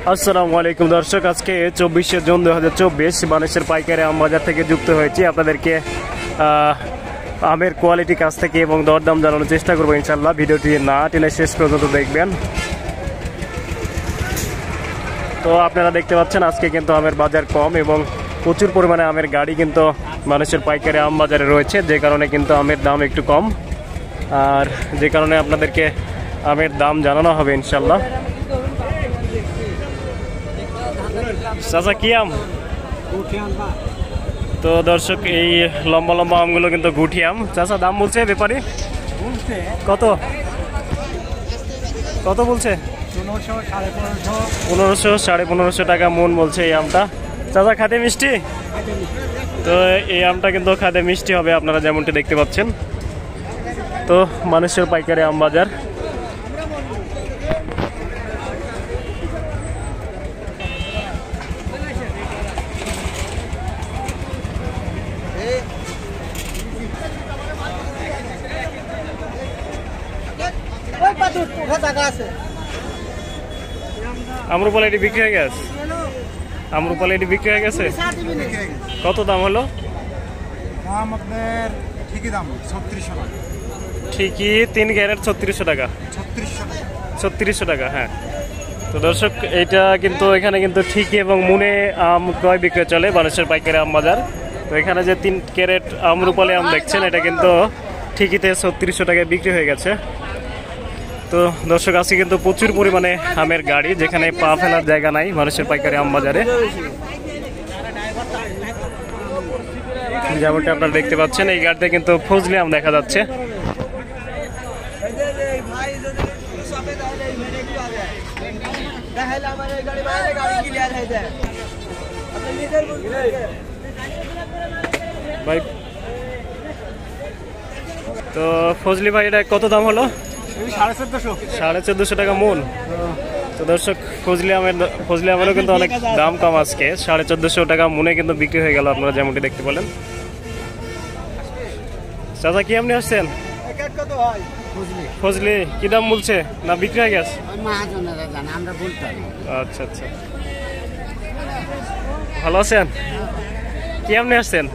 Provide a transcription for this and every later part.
আসসালামু আলাইকুম দর্শক, আজকে 24শে জুন 2024 বানেশ্বর পাইকারি আম বাজার থেকে যুক্ত হয়েছি। আপনাদেরকে আমের কোয়ালিটি কাছ থেকে এবং দরদাম জানানোর চেষ্টা করবো ইনশাল্লাহ। ভিডিওটি না টেনে শেষ পর্যন্ত দেখবেন। তো আপনারা দেখতে পাচ্ছেন আজকে কিন্তু আমের বাজার কম এবং প্রচুর পরিমাণে আমের গাড়ি কিন্তু বানেশ্বর পাইকারি আম বাজারে রয়েছে, যে কারণে কিন্তু আমের দাম একটু কম, আর যে কারণে আপনাদেরকে আমের দাম জানানো হবে ইনশাল্লাহ। চাচা কি আম? তো দর্শক, এই লম্বা লম্বা আমগুলো কিন্তু গুটি আম। চাচা দাম বলছে ব্যাপারী কত কত বলছে? 1500 1550 টাকা মন বলছে এই আমটা। চাচা খাতে মিষ্টি? তো এই আমটা কিন্তু খাতে মিষ্টি হবে, আপনারা যেমনটি দেখতে পাচ্ছেন। তো বানেশ্বর পাইকারি আম বাজার। আমরুপালা এটি বিক্রি হয়ে গেছে? আমরুপালা এটি বিক্রি হয়ে গেছে? কত দাম হলো? দাম আপনার ঠিকই দাম 3600 টাকা। ঠিকই 3 ক্যারেট 3600 টাকা। 3600 টাকা, হ্যাঁ। তো দর্শক, এইটা কিন্তু এখানে কিন্তু ঠিকই এবং মুনে আম ক্রয় বিক্রয় চলে বানেশ্বর পাইকারি আম বাজার। তো এখানে যে 3 ক্যারেট আমরুপালি আম দেখছেন, এটা কিন্তু ঠিকিতে 3600 টাকায় বিক্রি হয়ে গেছে। তো দর্শক, আজকে কিন্তু প্রচুর পরিমাণে আমের গাড়ি, যেখানে পা ফেলার জায়গা নাই বানেশ্বর পাইকারি আম বাজারে। যেমনটা আপনারা দেখতে পাচ্ছেন, এই গাড়িতে কিন্তু ফজলি আম দেখা যাচ্ছে। ভাই, তো ফজলি ভাই, এটা কত দাম হলো? 1450 টাকা মন। তো দর্শক, ফজলি আমেরও কিন্তু অনেক দাম কম আজকে। 1450 টাকা মনে কিন্তু বিক্রি হয়ে গেল, আপনারা যেমনটি দেখতে পেলেন। চাচা কি আপনি আসছেন? ফজলি কি দাম বলছে? না বিক্রি হয়ে গেছে? আচ্ছা আচ্ছা, ভালো আছেন? কি আপনি আসছেন?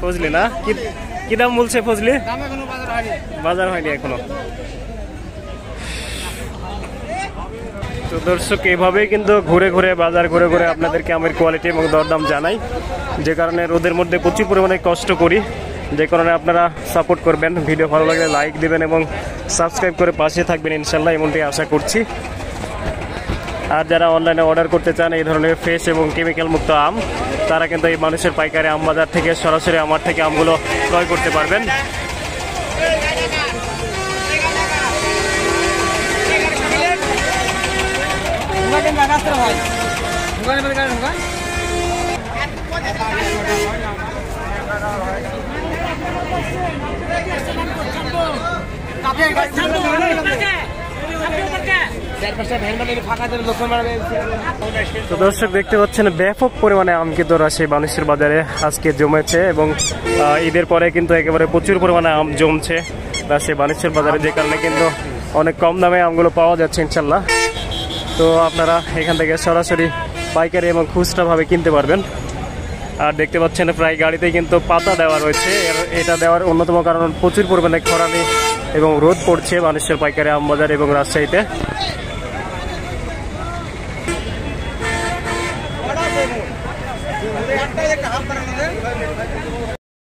ফজলি না? কি দাম বলছে ফজলি? বাজার হয়নি এখনো। তো দর্শক, এইভাবেই কিন্তু ঘুরে ঘুরে বাজার ঘুরে ঘুরে আপনাদেরকে আমের কোয়ালিটি এবং দরদাম জানাই, যে কারণে রোদের মধ্যে প্রচুর পরিমাণে কষ্ট করি, যে কারণে আপনারা সাপোর্ট করবেন। ভিডিও ভালো লাগলে লাইক দিবেন এবং সাবস্ক্রাইব করে পাশে থাকবেন ইনশাল্লাহ, এমনটি আশা করছি। আর যারা অনলাইনে অর্ডার করতে চান এই ধরনের ফ্রেশ এবং কেমিক্যাল মুক্ত আম, তারা কিন্তু এই বানেশ্বর পাইকারি আম বাজার থেকে সরাসরি আমার থেকে আমগুলো ক্রয় করতে পারবেন। তো দর্শক, দেখতে পাচ্ছেন ব্যাপক পরিমাণে আম কিন্তু রাজশাহী বানেশ্বর বাজারে আজকে জমেছে এবং ঈদের পরে কিন্তু একেবারে প্রচুর পরিমাণে আম জমছে রাজশাহী বানেশ্বর বাজারে, যে কারণে কিন্তু অনেক কম দামে আমগুলো পাওয়া যাচ্ছে ইনশাল্লাহ। তো আপনারা এখান থেকে সরাসরি পাইকারি এবং খুচরাভাবে কিনতে পারবেন। আর দেখতে পাচ্ছেন প্রায় গাড়িতেই কিন্তু পাতা দেওয়া রয়েছে। এটা দেওয়ার অন্যতম কারণ প্রচুর পরিমাণে খরানি এবং রোদ পড়ছে বানেশ্বর পাইকারি আম বাজার এবং রাজশাহীতে।